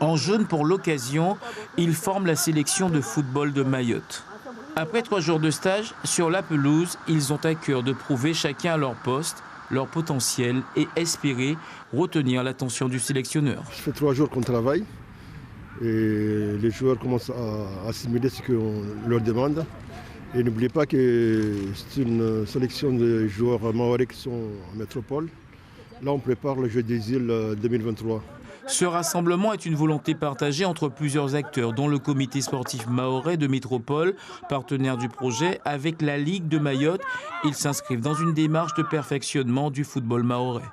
En jaune pour l'occasion, ils forment la sélection de football de Mayotte. Après 3 jours de stage, sur la pelouse, ils ont à cœur de prouver chacun à leur poste, leur potentiel et espérer retenir l'attention du sélectionneur. Ça fait 3 jours qu'on travaille et les joueurs commencent à assimiler ce qu'on leur demande. Et n'oubliez pas que c'est une sélection de joueurs mahorais qui sont en métropole. Là, on prépare le Jeu des îles 2023. Ce rassemblement est une volonté partagée entre plusieurs acteurs, dont le comité sportif mahorais de métropole, partenaire du projet, avec la Ligue de Mayotte. Ils s'inscrivent dans une démarche de perfectionnement du football mahorais.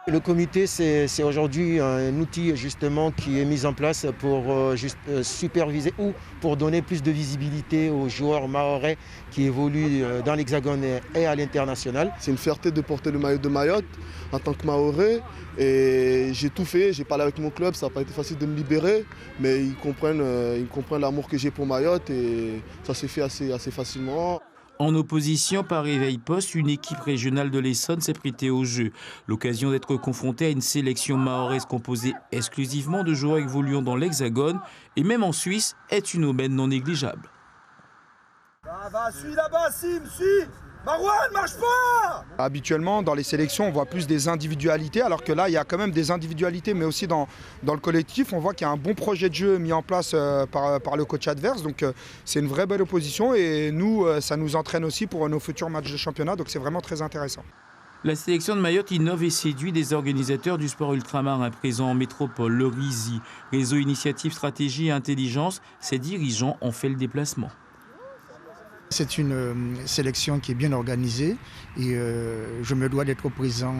Le comité, c'est aujourd'hui un outil justement qui est mis en place pour superviser ou pour donner plus de visibilité aux joueurs mahorais qui évoluent dans l'Hexagone et à l'international. C'est une fierté de porter le maillot de Mayotte en tant que mahorais. Et j'ai tout fait, j'ai parlé avec mon club, ça n'a pas été facile de me libérer, mais ils comprennent l'amour que j'ai pour Mayotte et ça s'est fait assez facilement. En opposition, par Réveil Poste, une équipe régionale de l'Essonne s'est prêtée au jeu. L'occasion d'être confrontée à une sélection mahoraise composée exclusivement de joueurs évoluant dans l'Hexagone et même en Suisse est une aubaine non négligeable. Suis là-bas, Sim, suis. Marouane, marche pas! Habituellement, dans les sélections, on voit plus des individualités, alors que là, il y a quand même des individualités, mais aussi dans le collectif, on voit qu'il y a un bon projet de jeu mis en place par le coach adverse. Donc, c'est une vraie belle opposition et nous, ça nous entraîne aussi pour nos futurs matchs de championnat. Donc, c'est vraiment très intéressant. La sélection de Mayotte innove et séduit des organisateurs du sport ultramarin présents en métropole, le RISI, Réseau Initiative Stratégie et Intelligence. Ses dirigeants ont fait le déplacement. C'est une sélection qui est bien organisée et je me dois d'être présent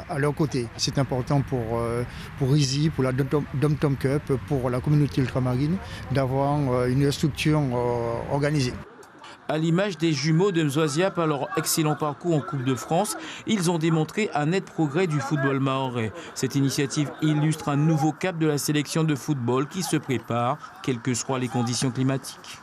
à leur côté. C'est important pour Easy, pour la Dom Tom Cup, pour la communauté ultramarine, d'avoir une structure organisée. À l'image des jumeaux de Mzoisia par leur excellent parcours en Coupe de France, ils ont démontré un net progrès du football mahorais. Cette initiative illustre un nouveau cap de la sélection de football qui se prépare, quelles que soient les conditions climatiques.